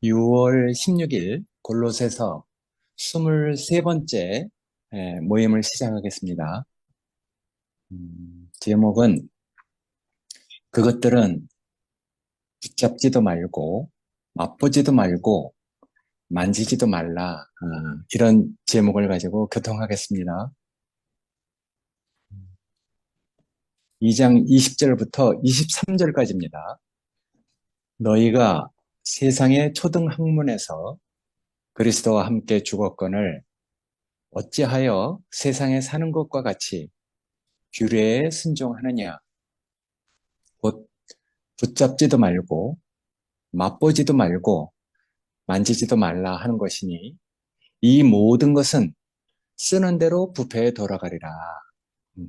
6월 16일 골로새서 23번째 모임을 시작하겠습니다. 제목은 그것들은 붙잡지도 말고 맛보지도 말고 만지지도 말라, 이런 제목을 가지고 교통하겠습니다. 2장 20절부터 23절까지입니다. 너희가 세상의 초등 학문에서 그리스도와 함께 죽었거늘 어찌하여 세상에 사는 것과 같이 규례에 순종하느냐. 곧 붙잡지도 말고 맛보지도 말고 만지지도 말라 하는 것이니 이 모든 것은 쓰는 대로 부패에 돌아가리라. 음,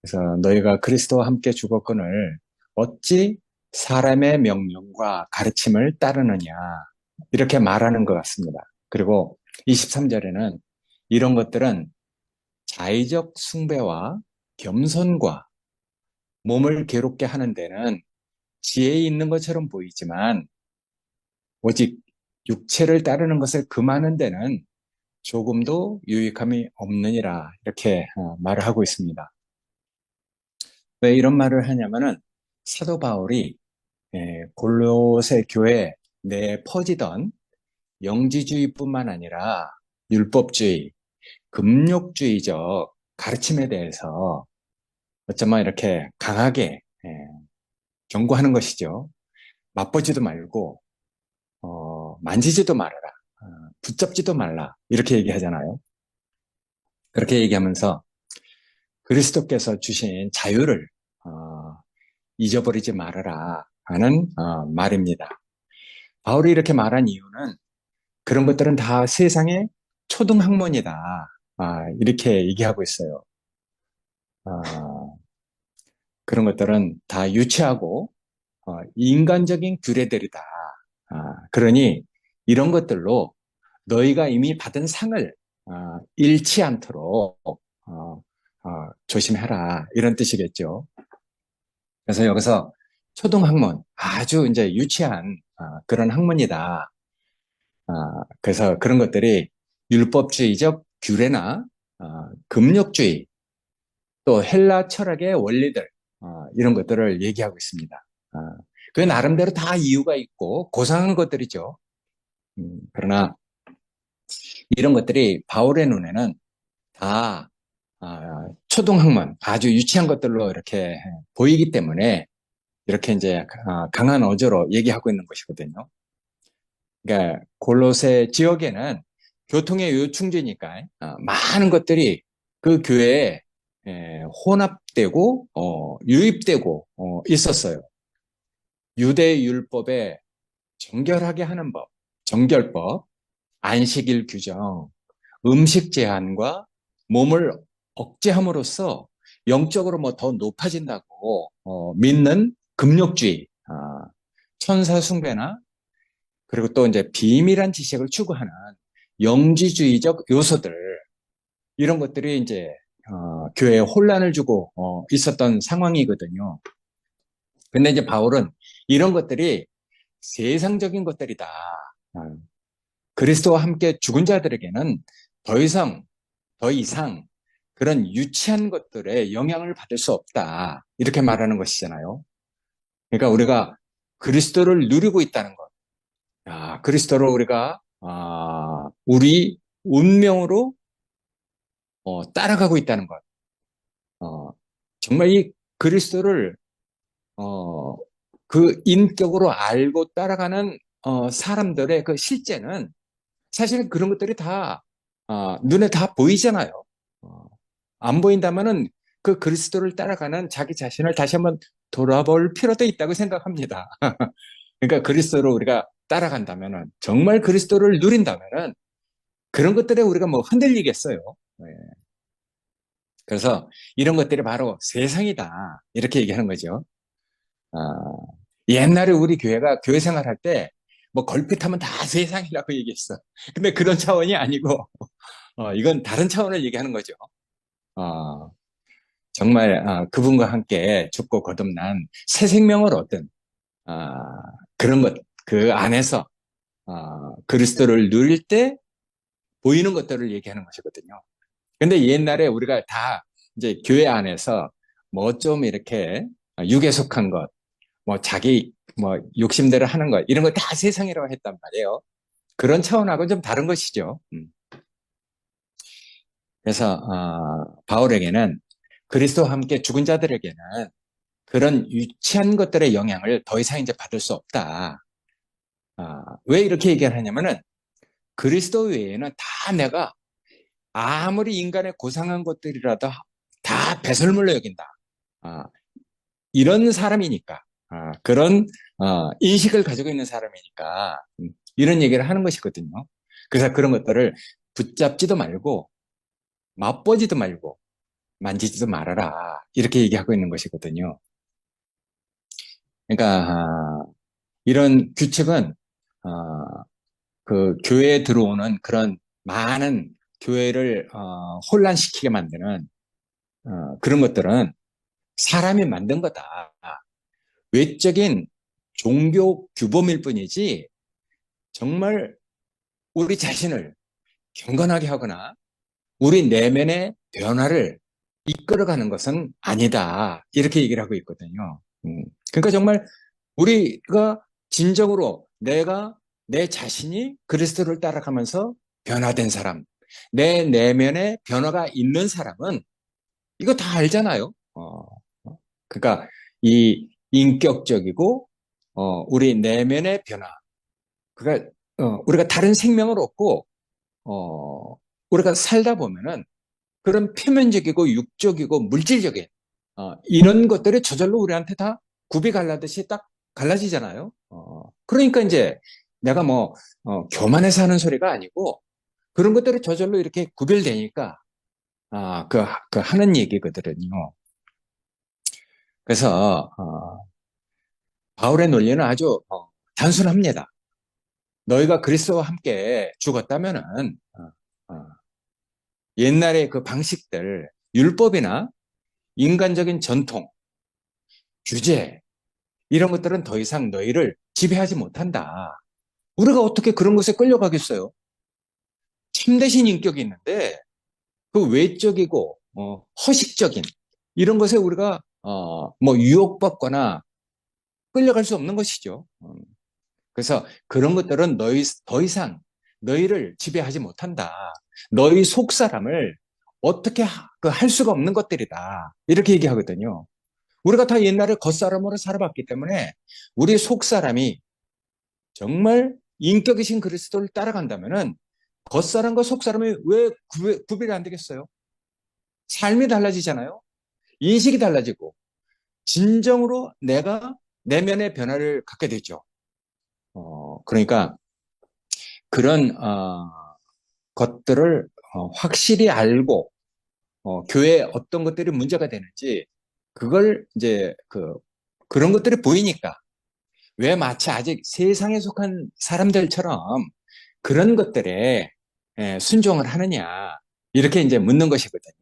그래서 너희가 그리스도와 함께 죽었거늘 어찌 사람의 명령과 가르침을 따르느냐, 이렇게 말하는 것 같습니다. 그리고 23절에는 이런 것들은 자의적 숭배와 겸손과 몸을 괴롭게 하는 데는 지혜 있는 것처럼 보이지만 오직 육체를 따르는 것을 금하는 데는 조금도 유익함이 없느니라, 이렇게 말을 하고 있습니다. 왜 이런 말을 하냐면은 사도 바울이 골로새 교회 내에 퍼지던 영지주의뿐만 아니라 율법주의, 금욕주의적 가르침에 대해서 어쩌면 이렇게 강하게 경고하는 것이죠. 맛보지도 말고 만지지도 말아라, 붙잡지도 말라, 이렇게 얘기하잖아요. 그렇게 얘기하면서 그리스도께서 주신 자유를 잊어버리지 말아라 하는 말입니다. 바울이 이렇게 말한 이유는 그런 것들은 다 세상의 초등학문이다, 이렇게 얘기하고 있어요. 그런 것들은 다 유치하고 인간적인 규례들이다. 그러니 이런 것들로 너희가 이미 받은 상을 잃지 않도록 조심해라, 이런 뜻이겠죠. 그래서 여기서 초등학문, 아주 이제 유치한 그런 학문이다. 그래서 그런 것들이 율법주의적 규례나 금욕주의, 또 헬라 철학의 원리들, 이런 것들을 얘기하고 있습니다. 그 나름대로 다 이유가 있고 고상한 것들이죠. 그러나 이런 것들이 바울의 눈에는 다 초등학문, 아주 유치한 것들로 이렇게 보이기 때문에 이렇게 이제 강한 어조로 얘기하고 있는 것이거든요. 그러니까 골로새 지역에는 교통의 요충지니까 많은 것들이 그 교회에 혼합되고 유입되고 있었어요. 유대 율법에 정결하게 하는 법, 정결법, 안식일 규정, 음식 제한과 몸을 억제함으로써 영적으로 뭐 더 높아진다고 믿는 금욕주의, 천사 숭배나 그리고 또 이제 비밀한 지식을 추구하는 영지주의적 요소들, 이런 것들이 이제 교회에 혼란을 주고 있었던 상황이거든요. 근데 이제 바울은 이런 것들이 세상적인 것들이다. 어, 그리스도와 함께 죽은 자들에게는 더 이상, 더 이상 그런 유치한 것들에 영향을 받을 수 없다, 이렇게 말하는 것이잖아요. 그러니까 우리가 그리스도를 누리고 있다는 것, 그리스도를 우리가 우리 운명으로 따라가고 있다는 것, 어, 정말 이 그리스도를 어, 그 인격으로 알고 따라가는 사람들의 그 실제는 사실 그런 것들이 다 눈에 다 보이잖아요. 어, 안 보인다면은 그 그리스도를 따라가는 자기 자신을 다시 한번 돌아볼 필요도 있다고 생각합니다. 그러니까 그리스도를 우리가 따라간다면은, 정말 그리스도를 누린다면은 그런 것들에 우리가 뭐 흔들리겠어요. 네. 그래서 이런 것들이 바로 세상이다, 이렇게 얘기하는 거죠. 아, 옛날에 우리 교회가 교회 생활할 때 뭐 걸핏하면 다 세상이라고 얘기했어. 근데 그런 차원이 아니고 이건 다른 차원을 얘기하는 거죠. 어, 정말 그분과 함께 죽고 거듭난 새 생명을 얻은 아, 그런 것, 그 안에서 그리스도를 누릴 때 보이는 것들을 얘기하는 것이거든요. 근데 옛날에 우리가 다 이제 교회 안에서 뭐 좀 이렇게 육에 속한 것, 뭐 자기 뭐 욕심대로 하는 것, 이런 거 다 세상이라고 했단 말이에요. 그런 차원하고는 좀 다른 것이죠. 그래서 바울에게는 그리스도와 함께 죽은 자들에게는 그런 유치한 것들의 영향을 더 이상 이제 받을 수 없다. 왜 이렇게 얘기를 하냐면은 그리스도 외에는 다 내가 아무리 인간의 고상한 것들이라도 다 배설물로 여긴다. 아, 이런 사람이니까, 그런 인식을 가지고 있는 사람이니까 이런 얘기를 하는 것이거든요. 그래서 그런 것들을 붙잡지도 말고 맛보지도 말고 만지지도 말아라. 이렇게 얘기하고 있는 것이거든요. 그러니까 이런 규칙은 그 교회에 들어오는 그런 많은 교회를 혼란시키게 만드는 그런 것들은 사람이 만든 거다. 외적인 종교 규범일 뿐이지 정말 우리 자신을 경건하게 하거나 우리 내면의 변화를 이끌어가는 것은 아니다. 이렇게 얘기를 하고 있거든요. 그러니까 정말 우리가 진정으로 내가 내 자신이 그리스도를 따라가면서 변화된 사람, 내 내면에 변화가 있는 사람은 이거 다 알잖아요. 그러니까 이 인격적이고 우리 내면의 변화, 그러니까 우리가 다른 생명을 얻고 어, 우리가 살다 보면은 그런 표면적이고 육적이고 물질적인 이런 것들이 저절로 우리한테 다 굽이 갈라듯이 딱 갈라지잖아요. 그러니까 이제 내가 뭐 교만해서 하는 소리가 아니고 그런 것들이 저절로 이렇게 구별되니까 그 하는 얘기거든요. 그래서 바울의 논리는 아주 단순합니다. 너희가 그리스도와 함께 죽었다면은 옛날의 그 방식들, 율법이나 인간적인 전통, 규제 이런 것들은 더 이상 너희를 지배하지 못한다. 우리가 어떻게 그런 것에 끌려가겠어요? 참되신 인격이 있는데 그 외적이고 허식적인 이런 것에 우리가 뭐 유혹받거나 끌려갈 수 없는 것이죠. 그래서 그런 것들은 너희 더 이상 너희를 지배하지 못한다. 너희 속 사람을 어떻게 할 수가 없는 것들이다. 이렇게 얘기하거든요. 우리가 다 옛날에 겉사람으로 살아봤기 때문에 우리 속 사람이 정말 인격이신 그리스도를 따라간다면은 겉사람과 속사람이 왜 구별이 안 되겠어요? 삶이 달라지잖아요. 인식이 달라지고 진정으로 내가 내면의 변화를 갖게 되죠. 그러니까 그런 것들을 확실히 알고 교회에 어떤 것들이 문제가 되는지 그걸 이제 그런 것들이 보이니까 왜 마치 아직 세상에 속한 사람들처럼 그런 것들에 순종을 하느냐 이렇게 이제 묻는 것이거든요.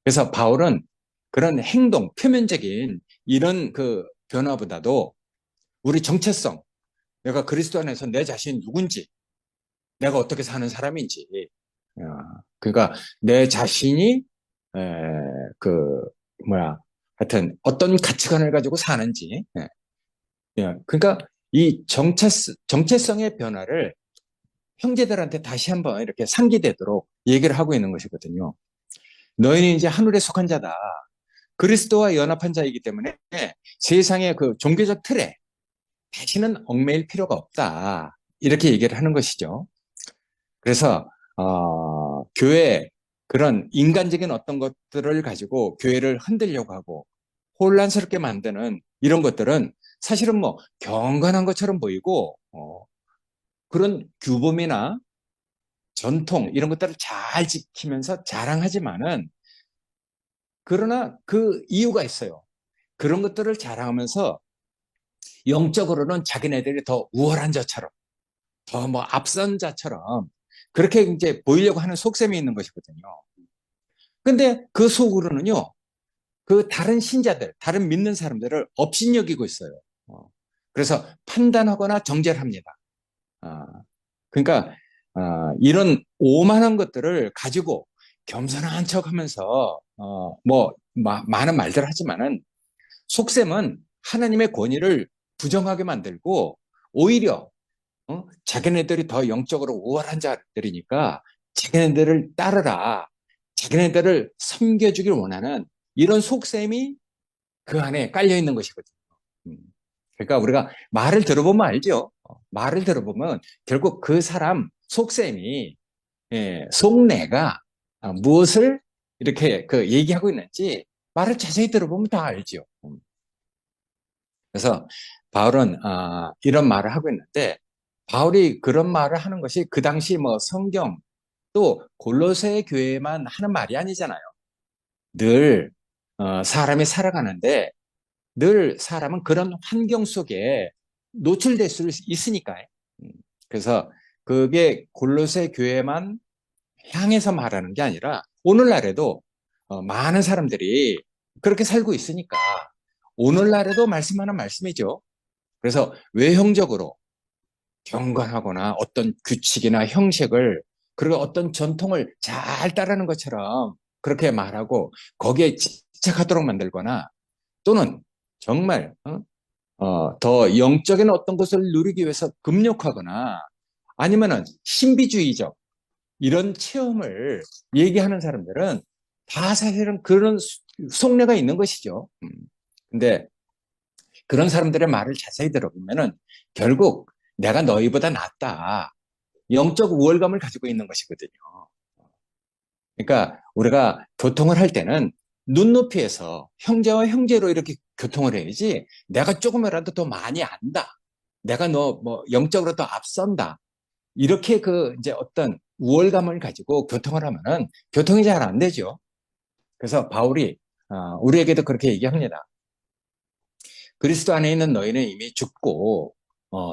그래서 바울은 그런 행동, 표면적인 이런 그 변화보다도 우리 정체성, 내가 그리스도 안에서 내 자신이 누군지, 내가 어떻게 사는 사람인지, 어, 그러니까 내 자신이 에, 그 뭐야, 하여튼 어떤 가치관을 가지고 사는지, 그러니까 이 정체성의 변화를 형제들한테 다시 한번 이렇게 상기되도록 얘기를 하고 있는 것이거든요. 너희는 이제 하늘에 속한 자다. 그리스도와 연합한 자이기 때문에 세상의 그 종교적 틀에 다시는 얽매일 필요가 없다. 이렇게 얘기를 하는 것이죠. 그래서 교회 그런 인간적인 어떤 것들을 가지고 교회를 흔들려고 하고 혼란스럽게 만드는 이런 것들은 사실은 뭐 경건한 것처럼 보이고 그런 규범이나 전통 이런 것들을 잘 지키면서 자랑하지만은 그러나 그 이유가 있어요. 그런 것들을 자랑하면서 영적으로는 자기네들이 더 우월한 자처럼, 더 뭐 앞선 자처럼 그렇게 이제 보이려고 하는 속셈이 있는 것이거든요. 근데 그 속으로는요, 그 다른 신자들, 다른 믿는 사람들을 업신여기고 있어요. 그래서 판단하거나 정죄를 합니다. 아, 그러니까 이런 오만한 것들을 가지고 겸손한 척하면서 많은 말들 하지만은 속셈은 하나님의 권위를 부정하게 만들고 오히려 자기네들이 더 영적으로 우월한 자들이니까 자기네들을 따르라, 자기네들을 섬겨주길 원하는 이런 속셈이 그 안에 깔려 있는 것이거든요. 음. 그러니까 우리가 말을 들어보면 알죠. 말을 들어보면 결국 그 사람 속셈이, 속내가 무엇을 이렇게 그 얘기하고 있는지 말을 자세히 들어보면 다 알죠. 그래서 바울은 이런 말을 하고 있는데, 바울이 그런 말을 하는 것이 그 당시 뭐 성경 또 골로새 교회만 하는 말이 아니잖아요. 늘 사람이 살아가는데 늘 사람은 그런 환경 속에 노출될 수 있으니까요. 음, 그래서 그게 골로새 교회만 향해서 말하는 게 아니라 오늘날에도 많은 사람들이 그렇게 살고 있으니까 오늘날에도 말씀하는 말씀이죠. 그래서 외형적으로 경건하거나 어떤 규칙이나 형식을, 그리고 어떤 전통을 잘 따르는 것처럼 그렇게 말하고 거기에 집착하도록 만들거나, 또는 정말 더 영적인 어떤 것을 누리기 위해서 금욕하거나 아니면은 신비주의적 이런 체험을 얘기하는 사람들은 다 사실은 그런 속내가 있는 것이죠. 근데 그런 사람들의 말을 자세히 들어보면은 결국 내가 너희보다 낫다, 영적 우월감을 가지고 있는 것이거든요. 그러니까 우리가 교통을 할 때는 눈높이에서 형제와 형제로 이렇게 교통을 해야지, 내가 조금이라도 더 많이 안다, 내가 너 뭐 영적으로 더 앞선다, 이렇게 그 이제 어떤 우월감을 가지고 교통을 하면은 교통이 잘 안 되죠. 그래서 바울이 우리에게도 그렇게 얘기합니다. 그리스도 안에 있는 너희는 이미 죽고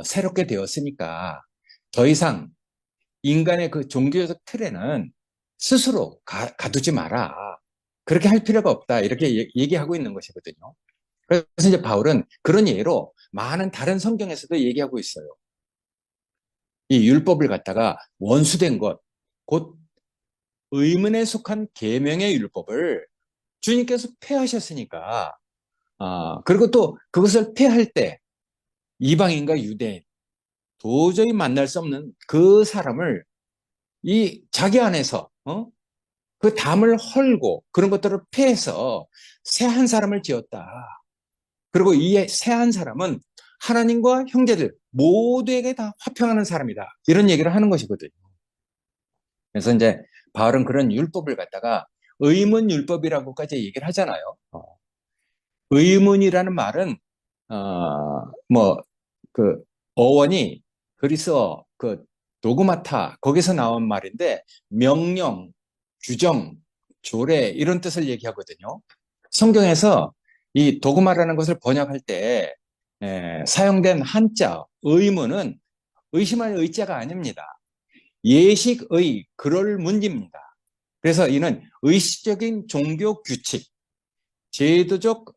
새롭게 되었으니까 더 이상 인간의 그 종교적 틀에는 스스로 가두지 마라. 그렇게 할 필요가 없다. 이렇게 얘기하고 있는 것이거든요. 그래서 이제 바울은 그런 예로 많은 다른 성경에서도 얘기하고 있어요. 이 율법을 갖다가 원수된 것, 곧 의문에 속한 계명의 율법을 주님께서 폐하셨으니까, 그리고 또 그것을 폐할 때 이방인과 유대인, 도저히 만날 수 없는 그 사람을 이 자기 안에서 그 담을 헐고 그런 것들을 폐해서 새 한 사람을 지었다. 그리고 이 새 한 사람은 하나님과 형제들 모두에게 다 화평하는 사람이다. 이런 얘기를 하는 것이거든요. 그래서 이제 바울은 그런 율법을 갖다가 의문율법이라고까지 얘기를 하잖아요. 의문이라는 말은 뭐 그 어원이 그리스어 그 도그마타 거기서 나온 말인데, 명령, 규정, 조례 이런 뜻을 얘기하거든요. 성경에서 이 도그마라는 것을 번역할 때 사용된 한자 의문은 의심할 의자가 아닙니다. 예식의 그럴 문입니다. 그래서 이는 의식적인 종교 규칙, 제도적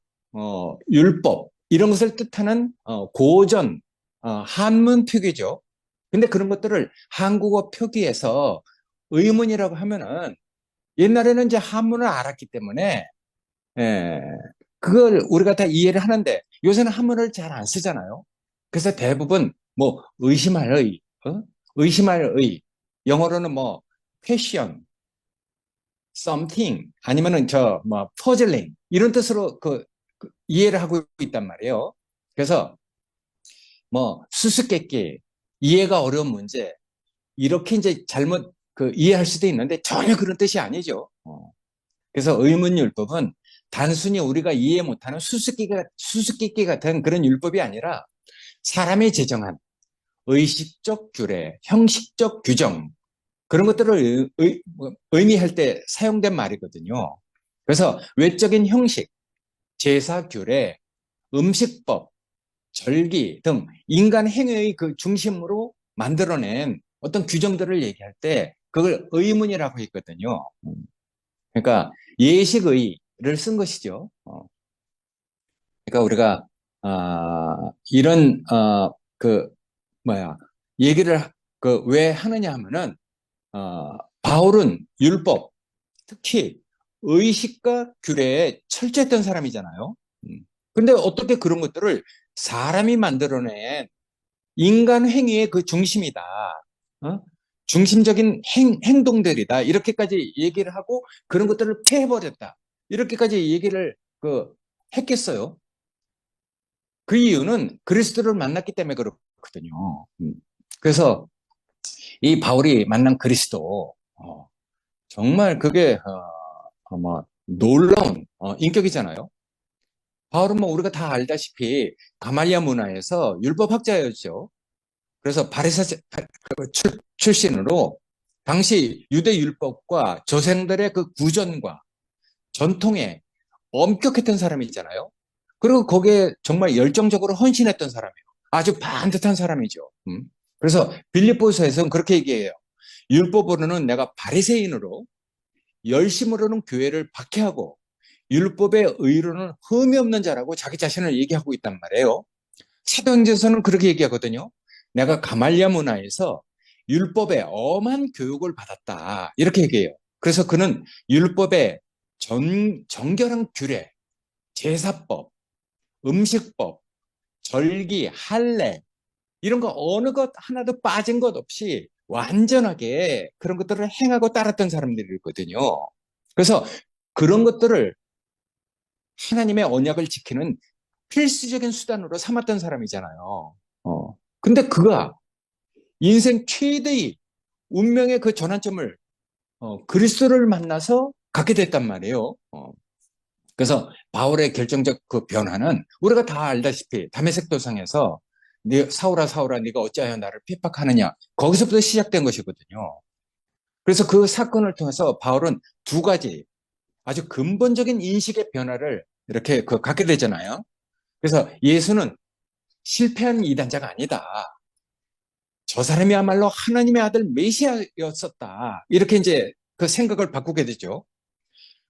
율법 이런 것을 뜻하는 고전 한문 표기죠. 근데 그런 것들을 한국어 표기해서 의문이라고 하면은, 옛날에는 이제 한문을 알았기 때문에 예, 그걸 우리가 다 이해를 하는데 요새는 한문을 잘 안 쓰잖아요. 그래서 대부분 뭐 의심할 의, 의심할 의, 영어로는 뭐 question, something 아니면은 저 뭐 puzzling 이런 뜻으로 그 이해를 하고 있단 말이에요. 그래서 뭐 수수께끼, 이해가 어려운 문제 이렇게 이제 잘못 그 이해할 수도 있는데 전혀 그런 뜻이 아니죠. 그래서 의문율법은 단순히 우리가 이해 못하는 수수께끼 같은 그런 율법이 아니라 사람이 제정한 의식적 규례, 형식적 규정 그런 것들을 의미할 때 사용된 말이거든요. 그래서 외적인 형식, 제사 규례, 음식법, 절기 등 인간 행위의 그 중심으로 만들어낸 어떤 규정들을 얘기할 때 그걸 의문이라고 했거든요. 그러니까 예식의를 쓴 것이죠. 그러니까 우리가 이런, 그, 뭐야, 얘기를, 왜 하느냐 하면은, 바울은 율법, 특히 의식과 규례에 철저했던 사람이잖아요. 음. 근데 어떻게 그런 것들을 사람이 만들어낸 인간 행위의 그 중심이다. 어? 중심적인 행동들이다. 이렇게까지 얘기를 하고 그런 것들을 폐해버렸다. 이렇게까지 얘기를 했겠어요. 그 이유는 그리스도를 만났기 때문에 그렇거든요. 그래서 이 바울이 만난 그리스도, 정말 그게, 놀라운, 인격이잖아요. 바울은 뭐 우리가 다 알다시피 가말리아 문화에서 율법학자였죠. 그래서 바리사 출신으로 당시 유대 율법과 조상들의 그 구전과 전통에 엄격했던 사람이 있잖아요. 그리고 거기에 정말 열정적으로 헌신했던 사람이에요. 아주 반듯한 사람이죠. 그래서 빌립보서에서는 그렇게 얘기해요. 율법으로는 내가 바리새인으로 열심으로는 교회를 박해하고 율법의 의로는 흠이 없는 자라고 자기 자신을 얘기하고 있단 말이에요. 사도행전서는 그렇게 얘기하거든요. 내가 가말리아 문화에서 율법의 엄한 교육을 받았다. 이렇게 얘기해요. 그래서 그는 율법의 정결한 규례, 제사법, 음식법, 절기, 할례 이런 거 어느 것 하나도 빠진 것 없이 완전하게 그런 것들을 행하고 따랐던 사람들이거든요. 그래서 그런 것들을 하나님의 언약을 지키는 필수적인 수단으로 삼았던 사람이잖아요. 근데 그가 인생 최대의 운명의 그 전환점을 그리스도를 만나서 갖게 됐단 말이에요. 그래서 바울의 결정적 그 변화는 우리가 다 알다시피 다메섹 도상에서 사울아 사울아 네가 어찌하여 나를 핍박하느냐 거기서부터 시작된 것이거든요. 그래서 그 사건을 통해서 바울은 두 가지 아주 근본적인 인식의 변화를 이렇게 갖게 되잖아요. 그래서 예수는 실패한 이단자가 아니다. 저 사람이야말로 하나님의 아들 메시아였었다. 이렇게 이제 그 생각을 바꾸게 되죠.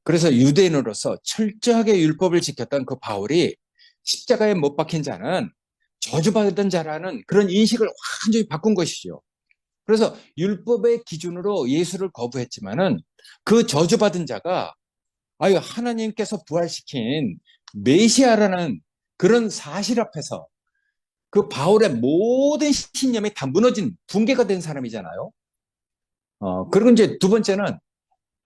그래서 유대인으로서 철저하게 율법을 지켰던 그 바울이 십자가에 못 박힌 자는 저주받은 자라는 그런 인식을 완전히 바꾼 것이죠. 그래서 율법의 기준으로 예수를 거부했지만은 그 저주받은 자가 아유 하나님께서 부활시킨 메시아라는 그런 사실 앞에서 그 바울의 모든 신념이 다 무너진 붕괴가 된 사람이잖아요. 그리고 이제 두 번째는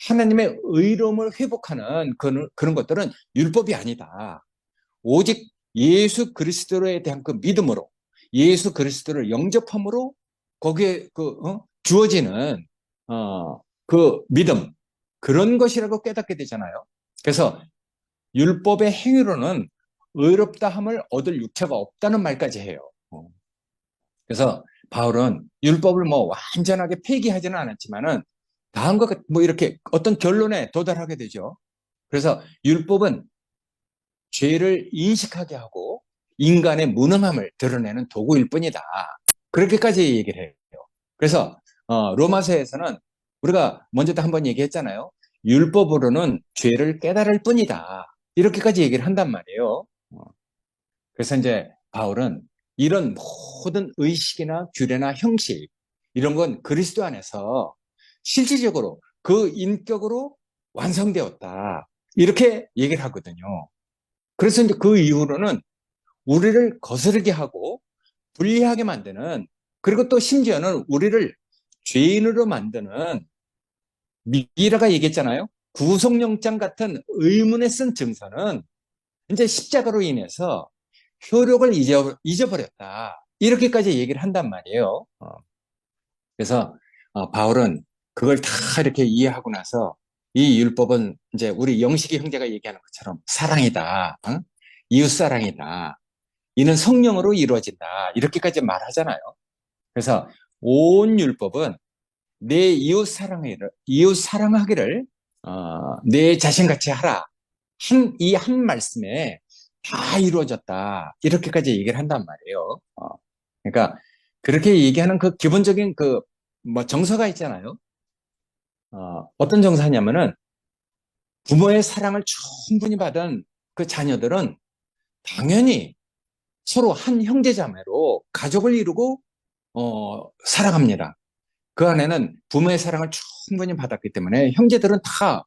하나님의 의로움을 회복하는 그런 것들은 율법이 아니다. 오직 예수 그리스도에 대한 그 믿음으로 예수 그리스도를 영접함으로 거기에 주어지는 그 믿음 그런 것이라고 깨닫게 되잖아요. 그래서 율법의 행위로는 의롭다 함을 얻을 육체가 없다는 말까지 해요. 그래서 바울은 율법을 뭐 완전하게 폐기하지는 않았지만은 다음과 뭐 이렇게 어떤 결론에 도달하게 되죠. 그래서 율법은 죄를 인식하게 하고 인간의 무능함을 드러내는 도구일 뿐이다. 그렇게까지 얘기를 해요. 그래서 로마서에서는 우리가 먼저도 한번 얘기했잖아요. 율법으로는 죄를 깨달을 뿐이다. 이렇게까지 얘기를 한단 말이에요. 그래서 이제 바울은 이런 모든 의식이나 규례나 형식 이런 건 그리스도 안에서 실질적으로 그 인격으로 완성되었다. 이렇게 얘기를 하거든요. 그래서 이제 그 이후로는 우리를 거스르게 하고 불리하게 만드는 그리고 또 심지어는 우리를 죄인으로 만드는 미라가 얘기했잖아요. 구속영장 같은 의문에 쓴 증서는 이제 십자가로 인해서 효력을 잊어버렸다. 이렇게까지 얘기를 한단 말이에요. 그래서 바울은 그걸 다 이렇게 이해하고 나서 이 율법은 이제 우리 영식이 형제가 얘기하는 것처럼 사랑이다. 이웃 사랑이다. 이는 성령으로 이루어진다. 이렇게까지 말하잖아요. 그래서 온 율법은 내 이웃 사랑하기를 내 자신같이 하라. 이 한 말씀에 다 이루어졌다. 이렇게까지 얘기를 한단 말이에요. 그러니까 그렇게 얘기하는 그 기본적인 뭐 정서가 있잖아요. 어떤 정서냐면은 부모의 사랑을 충분히 받은 그 자녀들은 당연히 서로 한 형제자매로 가족을 이루고 살아갑니다. 그 안에는 부모의 사랑을 충분히 받았기 때문에 형제들은 다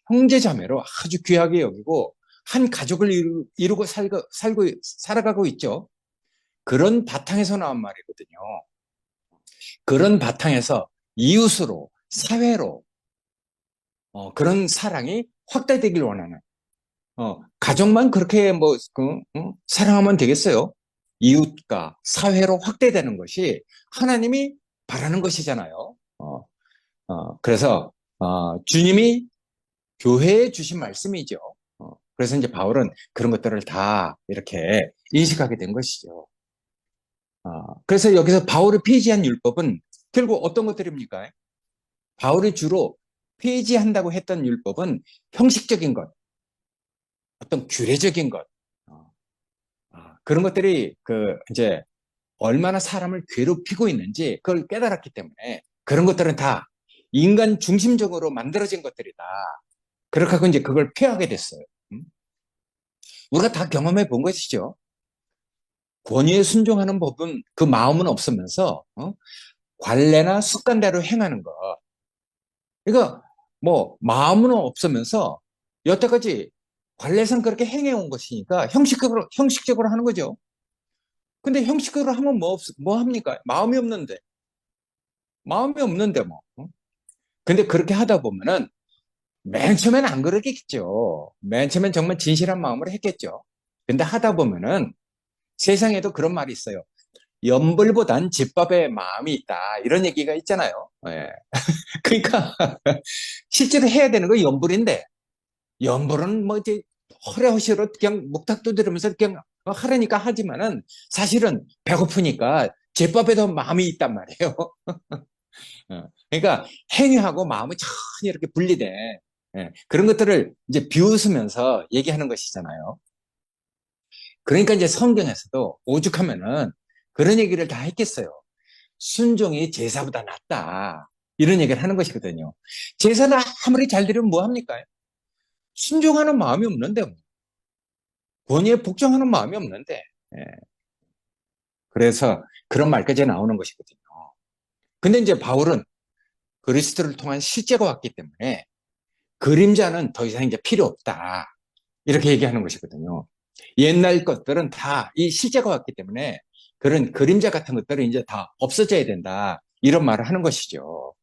형제자매로 아주 귀하게 여기고 한 가족을 이루고 살아가고 있죠. 그런 바탕에서 나온 말이거든요. 그런 바탕에서 이웃으로, 사회로 그런 사랑이 확대되길 원하는 가족만 그렇게 사랑하면 되겠어요? 이웃과 사회로 확대되는 것이 하나님이 바라는 것이잖아요. 그래서 주님이 교회에 주신 말씀이죠. 그래서 이제 바울은 그런 것들을 다 이렇게 인식하게 된 것이죠. 그래서 여기서 바울이 폐지한 율법은 결국 어떤 것들입니까? 바울이 주로 폐지한다고 했던 율법은 형식적인 것, 어떤 규례적인 것, 어, 그런 것들이 이제 얼마나 사람을 괴롭히고 있는지 그걸 깨달았기 때문에 그런 것들은 다 인간 중심적으로 만들어진 것들이다. 그렇게 하고 이제 그걸 폐하게 됐어요. 우리가 다 경험해 본 것이죠. 권위에 순종하는 법은 그 마음은 없으면서 관례나 습관대로 행하는 것. 그러니까 뭐 마음은 없으면서 여태까지 관례상 그렇게 행해온 것이니까 형식적으로 하는 거죠. 근데 형식적으로 하면 뭐 합니까? 마음이 없는데 뭐. 근데 그렇게 하다 보면은 맨 처음엔 안 그러겠죠. 맨 처음엔 정말 진실한 마음으로 했겠죠. 근데 하다 보면은 세상에도 그런 말이 있어요. 연불보단 집밥에 마음이 있다. 이런 얘기가 있잖아요. 예. 그러니까 실제로 해야 되는 거 연불인데 연불은 뭐 이제 허례허시로 그냥 목탁 두드리면서 그냥 하려니까 하지만은 사실은 배고프니까 집밥에도 마음이 있단 말이에요. 그러니까 행위하고 마음이 전혀 이렇게 분리돼. 예. 그런 것들을 이제 비웃으면서 얘기하는 것이잖아요. 그러니까 이제 성경에서도 오죽하면은 그런 얘기를 다 했겠어요. 순종이 제사보다 낫다. 이런 얘기를 하는 것이거든요. 제사는 아무리 잘 드리면 뭐 합니까? 순종하는 마음이 없는데, 뭐. 권위에 복종하는 마음이 없는데. 예. 그래서 그런 말까지 나오는 것이거든요. 근데 이제 바울은 그리스도를 통한 실제가 왔기 때문에 그림자는 더 이상 이제 필요 없다. 이렇게 얘기하는 것이거든요. 옛날 것들은 다 이 실제가 왔기 때문에 그런 그림자 같은 것들은 이제 다 없어져야 된다. 이런 말을 하는 것이죠.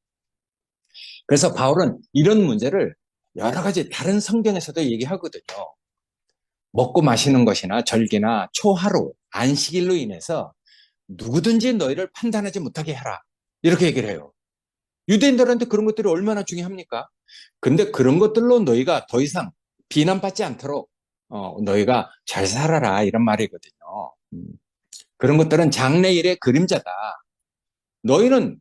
그래서 바울은 이런 문제를 여러 가지 다른 성경에서도 얘기하거든요. 먹고 마시는 것이나 절기나 초하루, 안식일로 인해서 누구든지 너희를 판단하지 못하게 해라. 이렇게 얘기를 해요. 유대인들한테 그런 것들이 얼마나 중요합니까? 근데 그런 것들로 너희가 더 이상 비난받지 않도록 너희가 잘 살아라 이런 말이거든요. 그런 것들은 장래일의 그림자다. 너희는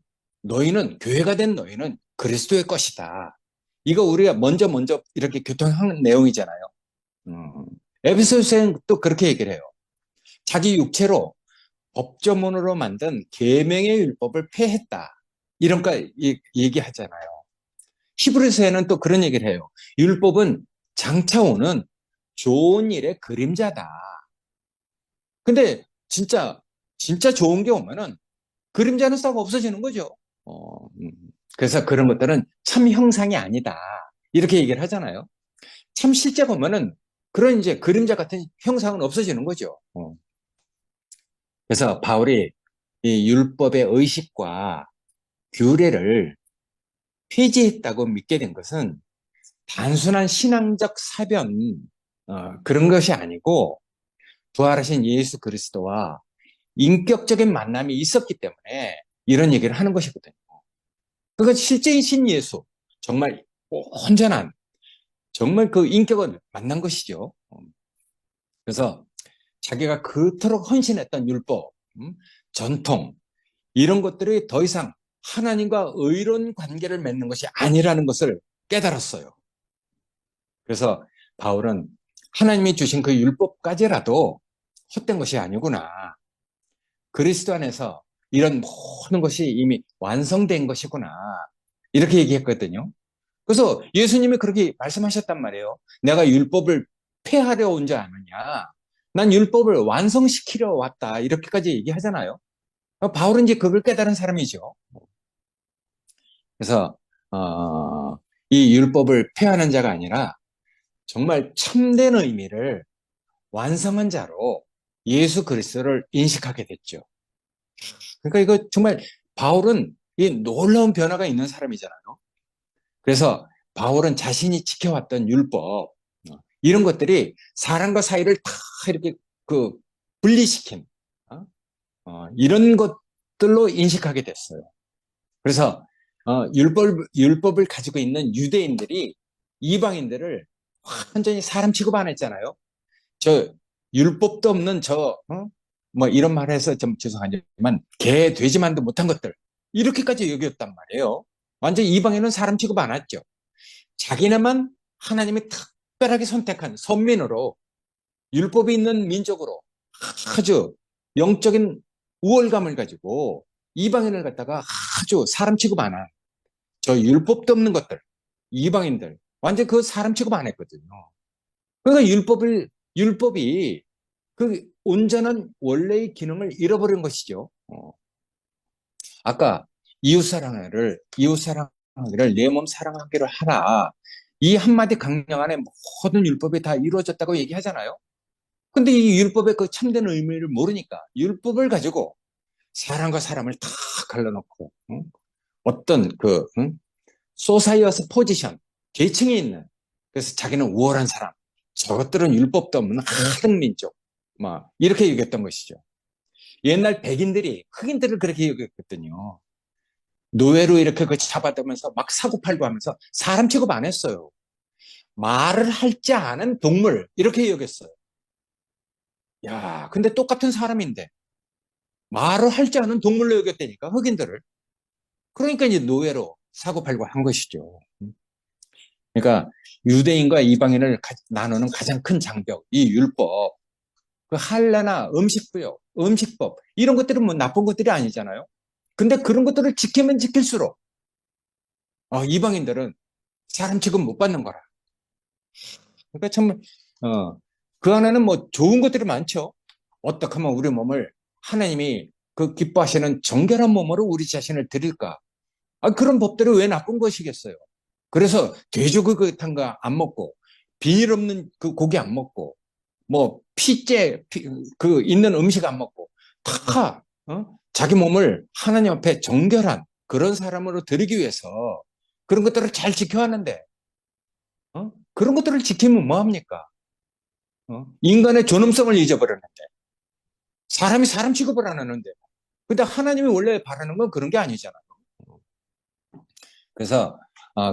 교회가 된 너희는 그리스도의 것이다. 이거 우리가 먼저 이렇게 교통하는 내용이잖아요. 음. 에베소서는 또 그렇게 얘기를 해요. 자기 육체로 법조문으로 만든 계명의 율법을 폐했다. 이런 거 얘기하잖아요. 히브리서에는 또 그런 얘기를 해요. 율법은 장차 오는 좋은 일의 그림자다. 근데 진짜 좋은 게 오면은 그림자는 싹 없어지는 거죠. 그래서 그런 것들은 참 형상이 아니다. 이렇게 얘기를 하잖아요. 참 실제 보면은 그런 이제 그림자 같은 형상은 없어지는 거죠. 그래서 바울이 이 율법의 의식과 규례를 폐지했다고 믿게 된 것은 단순한 신앙적 사변 그런 것이 아니고 부활하신 예수 그리스도와 인격적인 만남이 있었기 때문에 이런 얘기를 하는 것이거든요. 그건 실제이신 예수, 정말 온전한 정말 그 인격을 만난 것이죠. 그래서 자기가 그토록 헌신했던 율법, 전통 이런 것들이 더 이상 하나님과 의로운 관계를 맺는 것이 아니라는 것을 깨달았어요. 그래서 바울은 하나님이 주신 그 율법까지라도 헛된 것이 아니구나. 그리스도 안에서 이런 모든 것이 이미 완성된 것이구나. 이렇게 얘기했거든요. 그래서 예수님이 그렇게 말씀하셨단 말이에요. 내가 율법을 폐하려 온 줄 아느냐. 난 율법을 완성시키려 왔다. 이렇게까지 얘기하잖아요. 바울은 이제 그걸 깨달은 사람이죠. 그래서 이 율법을 폐하는 자가 아니라 정말 참된 의미를 완성한 자로 예수 그리스도를 인식하게 됐죠. 그러니까 이거 정말 바울은 이 놀라운 변화가 있는 사람이잖아요. 그래서 바울은 자신이 지켜왔던 율법 이런 것들이 사람과 사이를 다 이렇게 그 분리시킨 이런 것들로 인식하게 됐어요. 그래서 율법을 가지고 있는 유대인들이 이방인들을 완전히 사람 취급 안 했잖아요. 저 율법도 없는 뭐 이런 말 해서 좀 죄송하지만 개 돼지만도 못한 것들 이렇게까지 여겼단 말이에요. 완전 이방인은 사람 취급 안 했죠. 자기네만 하나님이 특별하게 선택한 선민으로 율법이 있는 민족으로 아주 영적인 우월감을 가지고 이방인을 갖다가 아주 사람 취급 안 한 저 율법도 없는 것들 이방인들 완전 그 사람 취급 안 했거든요. 그러니까 율법이 그 온전한 원래의 기능을 잃어버린 것이죠. 아까 이웃사랑하기를 내 몸 사랑하기를 하라. 이 한마디 강령 안에 모든 율법이 다 이루어졌다고 얘기하잖아요. 근데 이 율법의 그 참된 의미를 모르니까 율법을 가지고 사람과 사람을 다 갈라놓고 어떤 소사이어스 포지션 계층이 있는 그래서 자기는 우월한 사람 저것들은 율법도 없는 하등 민족 막 이렇게 얘기했던 것이죠. 옛날 백인들이 흑인들을 그렇게 여겼거든요. 노예로 이렇게 그 잡아다면서 막 사고팔고 하면서 사람 취급 안 했어요. 말을 할 줄 아는 동물 이렇게 여겼어요. 야, 근데 똑같은 사람인데 말을 할 줄 아는 동물로 여겼다니까 흑인들을. 그러니까 이제 노예로 사고팔고 한 것이죠. 그러니까 유대인과 이방인을 나누는 가장 큰 장벽, 이 율법, 그 할례나 음식법 이런 것들은 뭐 나쁜 것들이 아니잖아요. 근데 그런 것들을 지키면 지킬수록 이방인들은 사람 취급 못 받는 거라. 그러니까 참 그 안에는 뭐 좋은 것들이 많죠. 어떻게 하면 우리 몸을 하나님이 그 기뻐하시는 정결한 몸으로 우리 자신을 드릴까? 그런 법들이 왜 나쁜 것이겠어요? 그래서 돼지고기탕 거안 먹고 비닐 없는 그 고기 안 먹고 뭐 그 있는 음식 안 먹고 다 자기 몸을 하나님 앞에 정결한 그런 사람으로 드리기 위해서 그런 것들을 잘 지켜왔는데 그런 것들을 지키면 뭐합니까? 인간의 존엄성을 잊어버렸는데 사람이 사람 취급을 안 하는데 근데 하나님이 원래 바라는 건 그런 게 아니잖아요. 그래서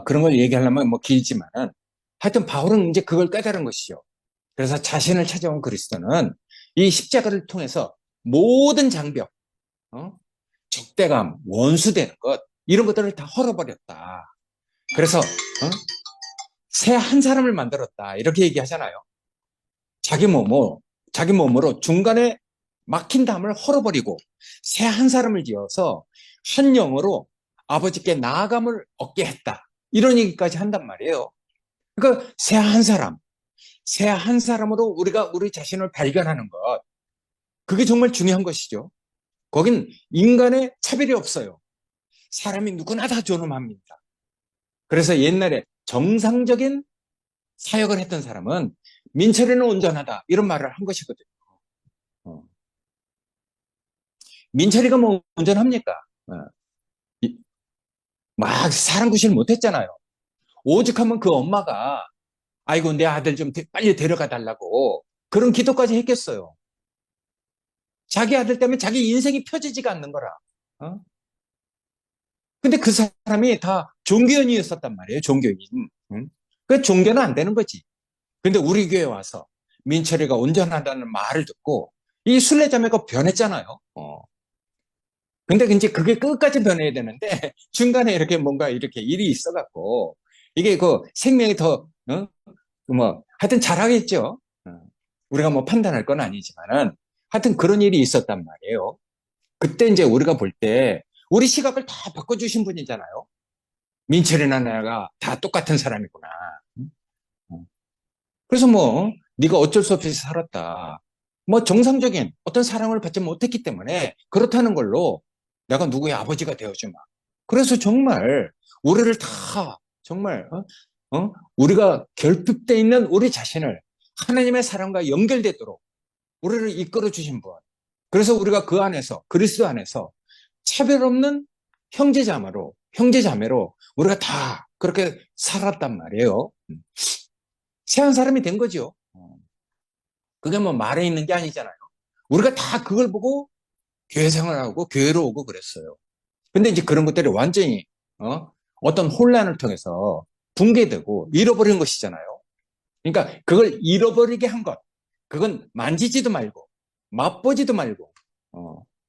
그런 걸 얘기하려면 뭐 길지만은 하여튼 바울은 이제 그걸 깨달은 것이죠. 그래서 자신을 찾아온 그리스도는 이 십자가를 통해서 모든 장벽, 적대감, 원수되는 것 이런 것들을 다 헐어버렸다. 그래서 새 한 사람을 만들었다 이렇게 얘기하잖아요. 자기 몸으로 중간에 막힌 담을 헐어버리고 새 한 사람을 지어서 한 영으로 아버지께 나아감을 얻게 했다. 이런 얘기까지 한단 말이에요. 그러니까 새 한 사람으로 우리가 우리 자신을 발견하는 것. 그게 정말 중요한 것이죠. 거긴 인간의 차별이 없어요. 사람이 누구나 다 존엄합니다. 그래서 옛날에 정상적인 사역을 했던 사람은 민철이는 온전하다. 이런 말을 한 것이거든요. 민철이가 뭐 온전합니까? 막 사람 구실 못했잖아요. 오직 하면 그 엄마가 아이고 내 아들 좀 빨리 데려가 달라고 그런 기도까지 했겠어요. 자기 아들 때문에 자기 인생이 펴지지가 않는 거라. 근데 그 사람이 다 종교인이었었단 말이에요. 종교인. 그 종교는 안 되는 거지. 근데 우리 교회 와서 민철이가 온전하다는 말을 듣고 이 순례자매가 변했잖아요. 근데 이제 그게 끝까지 변해야 되는데 중간에 이렇게 뭔가 이렇게 일이 있어갖고 이게 그 생명이 더 뭐 하여튼 잘하겠죠. 우리가 뭐 판단할 건 아니지만은 하여튼 그런 일이 있었단 말이에요. 그때 이제 우리가 볼 때 우리 시각을 다 바꿔주신 분이잖아요. 민철이나 내가 다 똑같은 사람이구나. 그래서 뭐 네가 어쩔 수 없이 살았다. 뭐 정상적인 어떤 사랑을 받지 못했기 때문에 그렇다는 걸로 내가 누구의 아버지가 되어주마. 그래서 정말 우리를 다 정말 우리가 결핍되어 있는 우리 자신을 하나님의 사랑과 연결되도록 우리를 이끌어 주신 분. 그래서 우리가 그 안에서 그리스도 안에서 차별 없는 형제자매로 우리가 다 그렇게 살았단 말이에요. 새한 사람이 된 거죠. 그게 뭐 말에 있는 게 아니잖아요. 우리가 다 그걸 보고 교회 생활하고 교회로 오고 그랬어요. 근데 이제 그런 것들이 완전히 어떤 혼란을 통해서 붕괴되고 잃어버린 것이잖아요. 그러니까 그걸 잃어버리게 한 것, 그건 만지지도 말고 맛보지도 말고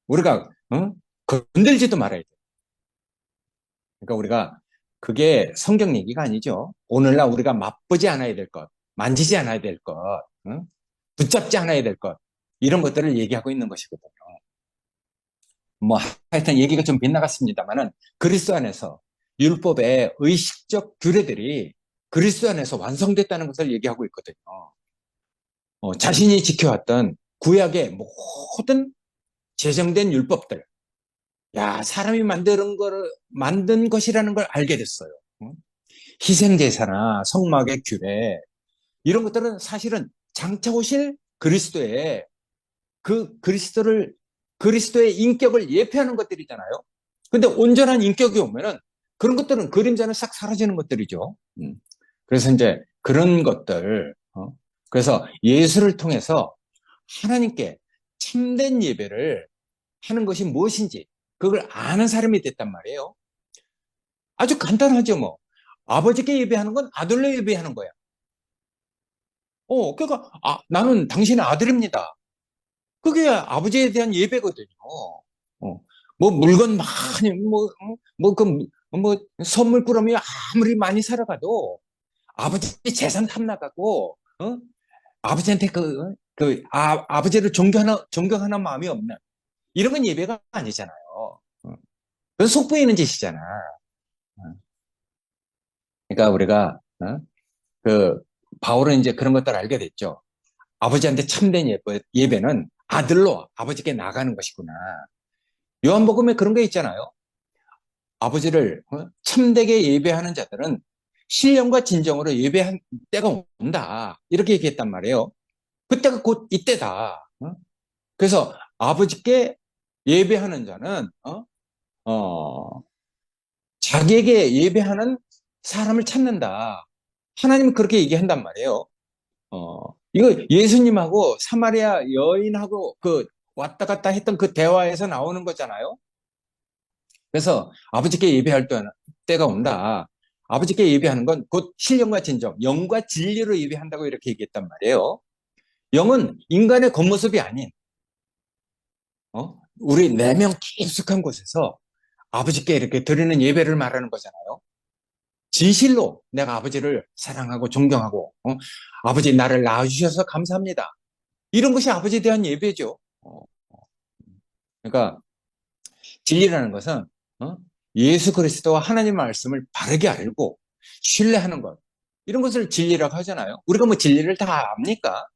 우리가 건들지도 말아야 돼. 그러니까 우리가 그게 성경 얘기가 아니죠. 오늘날 우리가 맛보지 않아야 될 것, 만지지 않아야 될 것, 붙잡지 않아야 될 것, 이런 것들을 얘기하고 있는 것이거든요. 뭐 하여튼 얘기가 좀 빗나갔습니다만은 그리스도 안에서 율법의 의식적 규례들이 그리스도 안에서 완성됐다는 것을 얘기하고 있거든요. 자신이 지켜왔던 구약의 모든 제정된 율법들, 야, 사람이 만든 것이라는 걸 알게 됐어요. 희생제사나 성막의 규례, 이런 것들은 사실은 장차 오실 그리스도의 그리스도의 인격을 예표하는 것들이잖아요. 근데 온전한 인격이 오면은 그런 것들은 그림자는 싹 사라지는 것들이죠. 그래서 이제 그런 것들, 그래서 예수를 통해서 하나님께 참된 예배를 하는 것이 무엇인지 그걸 아는 사람이 됐단 말이에요. 아주 간단하죠, 뭐. 아버지께 예배하는 건 아들로 예배하는 거야. 그러니까, 나는 당신의 아들입니다. 그게 아버지에 대한 예배거든요. 뭐, 물건 많이, 선물 꾸러미 아무리 많이 살아가도 아버지 재산 탐나가고, 아버지한테 아버지를 존경하는 마음이 없는, 이런 건 예배가 아니잖아요. 그건 속보이는 짓이잖아. 어. 그러니까 우리가, 그, 바울은 이제 그런 것들을 알게 됐죠. 아버지한테 참된 예배는 아들로 아버지께 나가는 것이구나. 요한복음에 그런 게 있잖아요. 아버지를 참되게 예배하는 자들은 신령과 진정으로 예배한 때가 온다. 이렇게 얘기했단 말이에요. 그때가 곧 이때다. 그래서 아버지께 예배하는 자는 자기에게 예배하는 사람을 찾는다. 하나님은 그렇게 얘기한단 말이에요. 이거 예수님하고 사마리아 여인하고 그 왔다 갔다 했던 그 대화에서 나오는 거잖아요. 그래서 아버지께 예배할 때가 온다. 아버지께 예배하는 건 곧 신령과 진정, 영과 진리로 예배한다고 이렇게 얘기했단 말이에요. 영은 인간의 겉모습이 아닌 우리 내면 깊숙한 곳에서 아버지께 이렇게 드리는 예배를 말하는 거잖아요. 진실로 내가 아버지를 사랑하고 존경하고 아버지 나를 낳아주셔서 감사합니다. 이런 것이 아버지에 대한 예배죠. 그러니까 진리라는 것은 예수 그리스도와 하나님 말씀을 바르게 알고 신뢰하는 것, 이런 것을 진리라고 하잖아요. 우리가 뭐 진리를 다 압니까?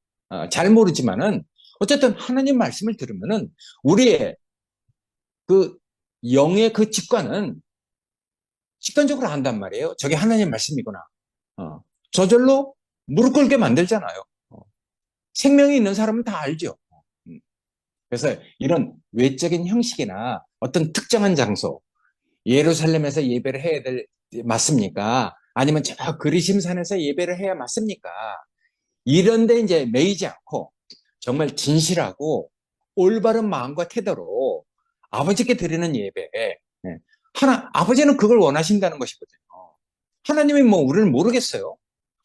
잘 모르지만은 어쨌든 하나님 말씀을 들으면은 우리의 그 영의 그 직관적으로 안단 말이에요. 저게 하나님 말씀이구나. 저절로 무릎 꿇게 만들잖아요. 생명이 있는 사람은 다 알죠. 음. 그래서 이런 외적인 형식이나 어떤 특정한 장소, 예루살렘에서 예배를 해야 맞습니까? 아니면 저 그리심산에서 예배를 해야 맞습니까? 이런데 이제 매이지 않고 정말 진실하고 올바른 마음과 태도로 아버지께 드리는 예배. 예. 아버지는 그걸 원하신다는 것이거든요. 하나님이 뭐 우리를 모르겠어요.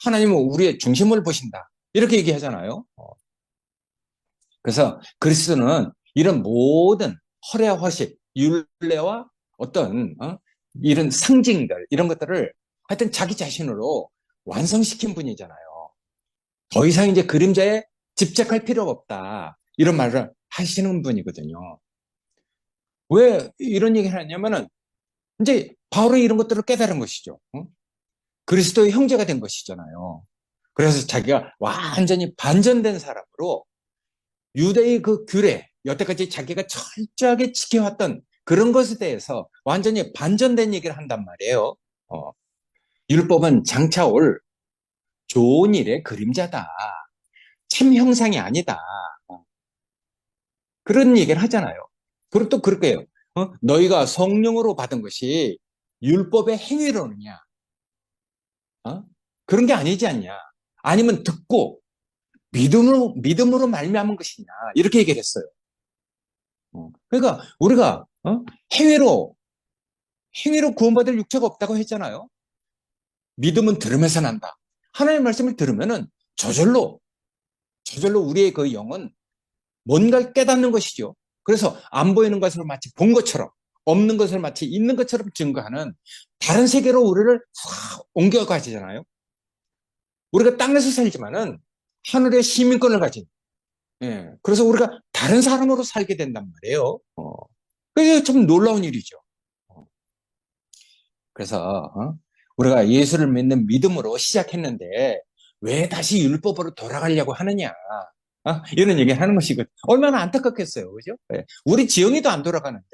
하나님은 우리의 중심을 보신다. 이렇게 얘기하잖아요. 그래서 그리스도는 이런 모든 허례와 허식, 율례와 어떤 이런 상징들, 이런 것들을 하여튼 자기 자신으로 완성시킨 분이잖아요. 더 이상 이제 그림자에 집착할 필요가 없다. 이런 말을 하시는 분이거든요. 왜 이런 얘기를 하냐면은 이제 바울은 이런 것들을 깨달은 것이죠. 그리스도의 형제가 된 것이잖아요. 그래서 자기가 완전히 반전된 사람으로 유대의 그 규례, 여태까지 자기가 철저하게 지켜왔던 그런 것에 대해서 완전히 반전된 얘기를 한단 말이에요. 어, 율법은 장차 올 좋은 일의 그림자다. 참 형상이 아니다. 어, 그런 얘기를 하잖아요. 그리고 또 그럴게요. 너희가 성령으로 받은 것이 율법의 행위로느냐? 어? 그런 게 아니지 않냐? 아니면 듣고 믿음으로 말미암은 것이냐? 이렇게 얘기를 했어요. 그러니까 우리가 행위로 행위로 구원받을 육체가 없다고 했잖아요. 믿음은 들으면서 난다. 하나님의 말씀을 들으면은 저절로 우리의 그 영은 뭔가를 깨닫는 것이죠. 그래서 안 보이는 것을 마치 본 것처럼, 없는 것을 마치 있는 것처럼 증거하는 다른 세계로 우리를 확 옮겨가지잖아요. 우리가 땅에서 살지만은 하늘의 시민권을 가진, 예. 그래서 우리가 다른 사람으로 살게 된단 말이에요. 그게 참 놀라운 일이죠. 그래서 우리가 예수를 믿는 믿음으로 시작했는데 왜 다시 율법으로 돌아가려고 하느냐? 이런 얘기 하는 것이거든요. 얼마나 안타깝겠어요. 그죠? 예. 우리 지영이도 안 돌아가는데.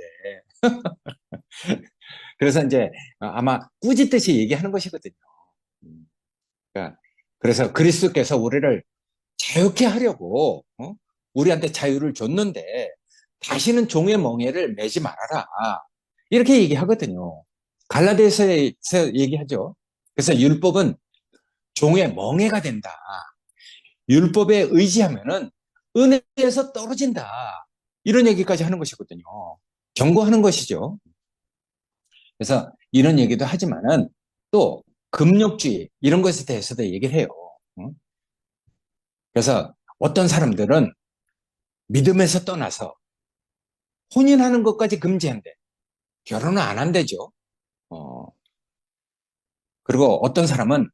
그래서 이제 아마 꾸짖듯이 얘기하는 것이거든요. 음, 그러니까 그래서 그리스도께서 우리를 자유케 하려고 우리한테 자유를 줬는데 다시는 종의 멍에를 매지 말아라. 이렇게 얘기하거든요. 갈라디아서에서 얘기하죠. 그래서 율법은 종의 멍에가 된다. 율법에 의지하면은 은혜에서 떨어진다. 이런 얘기까지 하는 것이거든요. 경고하는 것이죠. 그래서 이런 얘기도 하지만은 또 금욕주의 이런 것에 대해서도 얘기를 해요. 그래서 어떤 사람들은 믿음에서 떠나서 혼인하는 것까지 금지한대. 결혼은 안 한대죠. 어, 그리고 어떤 사람은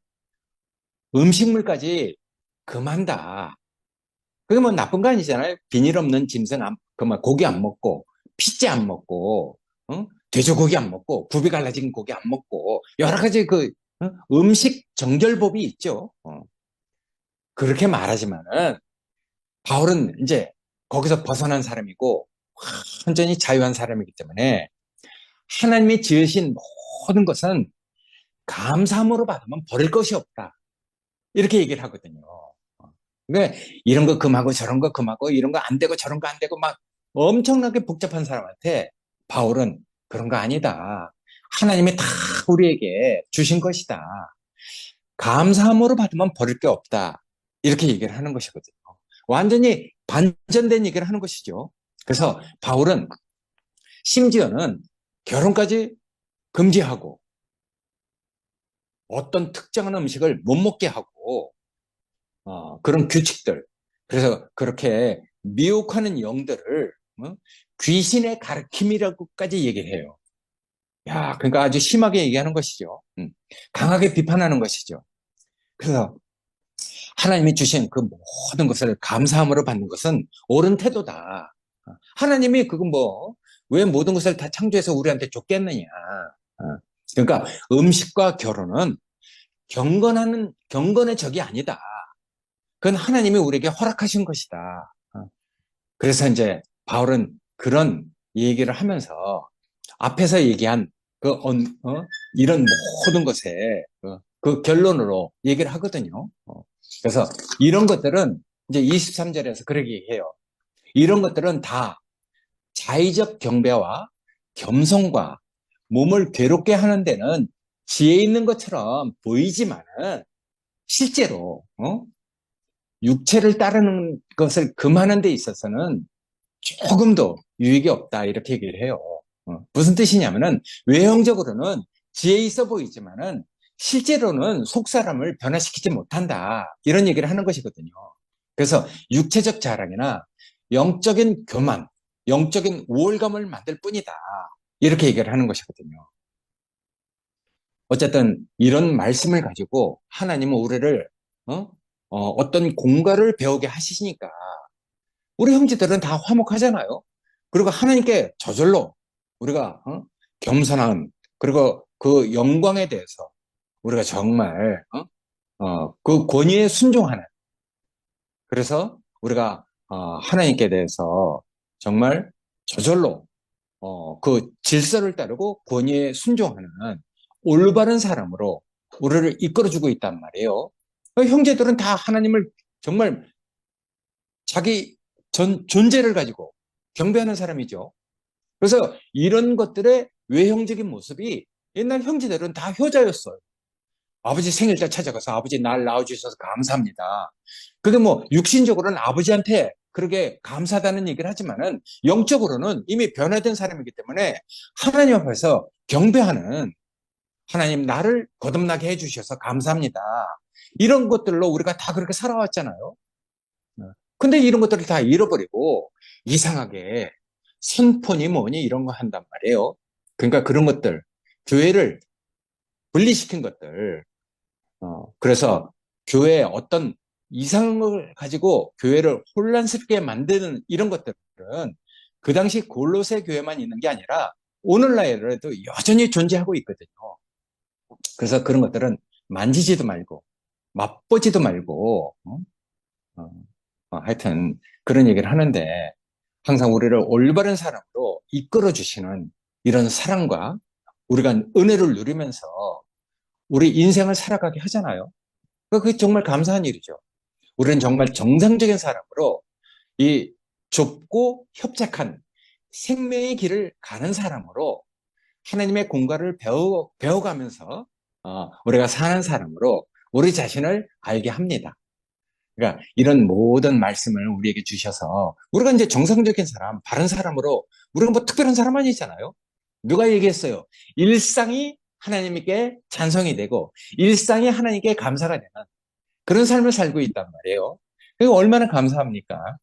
음식물까지 금한다. 그게 뭐 나쁜 거 아니잖아요. 비닐 없는 짐승 그만 고기 안 먹고, 피자 안 먹고, 돼지고기 안 먹고, 굽이 갈라진 고기 안 먹고, 여러 가지 음식 정결법이 있죠. 그렇게 말하지만은, 바울은 이제 거기서 벗어난 사람이고, 완전히 자유한 사람이기 때문에, 하나님이 지으신 모든 것은 감사함으로 받으면 버릴 것이 없다. 이렇게 얘기를 하거든요. 그러니까 이런 거 금하고 저런 거 금하고 이런 거 안 되고 저런 거 안 되고 막 엄청나게 복잡한 사람한테 바울은 그런 거 아니다. 하나님이 다 우리에게 주신 것이다. 감사함으로 받으면 버릴 게 없다. 이렇게 얘기를 하는 것이거든요. 완전히 반전된 얘기를 하는 것이죠. 그래서 바울은 심지어는 결혼까지 금지하고 어떤 특정한 음식을 못 먹게 하고 그런 규칙들. 그래서 그렇게 미혹하는 영들을 귀신의 가르침이라고까지 얘기를 해요. 야, 그러니까 아주 심하게 얘기하는 것이죠. 강하게 비판하는 것이죠. 그래서 하나님이 주신 그 모든 것을 감사함으로 받는 것은 옳은 태도다. 하나님이 그거 왜 모든 것을 다 창조해서 우리한테 줬겠느냐. 그러니까 음식과 결혼은 경건의 적이 아니다. 그건 하나님이 우리에게 허락하신 것이다. 그래서 이제 바울은 그런 얘기를 하면서 앞에서 얘기한 이런 모든 것에 그 결론으로 얘기를 하거든요. 그래서 이런 것들은 이제 23절에서 그렇게 얘기해요. 이런 것들은 다 자의적 경배와 겸손과 몸을 괴롭게 하는 데는 지혜 있는 것처럼 보이지만은 실제로 육체를 따르는 것을 금하는 데 있어서는 조금도 유익이 없다 이렇게 얘기를 해요. 무슨 뜻이냐면은 외형적으로는 지혜 있어 보이지만은 실제로는 속 사람을 변화시키지 못한다 이런 얘기를 하는 것이거든요. 그래서 육체적 자랑이나 영적인 교만, 영적인 우월감을 만들 뿐이다 이렇게 얘기를 하는 것이거든요. 어쨌든 이런 말씀을 가지고 하나님은 우리를 어떤 공과를 배우게 하시니까 우리 형제들은 다 화목하잖아요. 그리고 하나님께 저절로 우리가 겸손한 그리고 그 영광에 대해서 우리가 정말 그 권위에 순종하는 그래서 우리가 하나님께 대해서 정말 저절로 그 질서를 따르고 권위에 순종하는 올바른 사람으로 우리를 이끌어주고 있단 말이에요. 형제들은 다 하나님을 정말 자기 존재를 가지고 경배하는 사람이죠. 그래서 이런 것들의 외형적인 모습이 옛날 형제들은 다 효자였어요. 아버지 생일날 찾아가서 아버지 날 낳아주셔서 감사합니다. 그게 뭐 육신적으로는 아버지한테 그렇게 감사하다는 얘기를 하지만은 영적으로는 이미 변화된 사람이기 때문에 하나님 앞에서 경배하는 하나님 나를 거듭나게 해주셔서 감사합니다. 이런 것들로 우리가 다 그렇게 살아왔잖아요. 근데 이런 것들을 다 잃어버리고 이상하게 선포니 뭐니 이런 거 한단 말이에요. 그러니까 그런 것들, 교회를 분리시킨 것들, 그래서 교회에 어떤 이상을 가지고 교회를 혼란스럽게 만드는 이런 것들은 그 당시 골로새 교회만 있는 게 아니라 오늘날에도 여전히 존재하고 있거든요. 그래서 그런 것들은 만지지도 말고 맛보지도 말고 하여튼 그런 얘기를 하는데 항상 우리를 올바른 사람으로 이끌어 주시는 이런 사랑과 우리가 은혜를 누리면서 우리 인생을 살아가게 하잖아요. 그게 정말 감사한 일이죠. 우리는 정말 정상적인 사람으로 이 좁고 협착한 생명의 길을 가는 사람으로 하나님의 공간을 배워가면서 우리가 사는 사람으로 우리 자신을 알게 합니다. 그러니까 이런 모든 말씀을 우리에게 주셔서 우리가 이제 정상적인 사람, 바른 사람으로 우리가 뭐 특별한 사람 아니잖아요. 누가 얘기했어요? 일상이 하나님께 찬송이 되고 일상이 하나님께 감사가 되는 그런 삶을 살고 있단 말이에요. 그게 얼마나 감사합니까?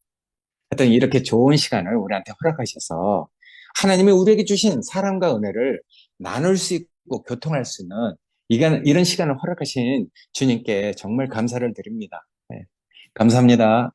하여튼 이렇게 좋은 시간을 우리한테 허락하셔서 하나님이 우리에게 주신 사랑과 은혜를 나눌 수 있고 교통할 수 있는 이런 시간을 허락하신 주님께 정말 감사를 드립니다. 네, 감사합니다.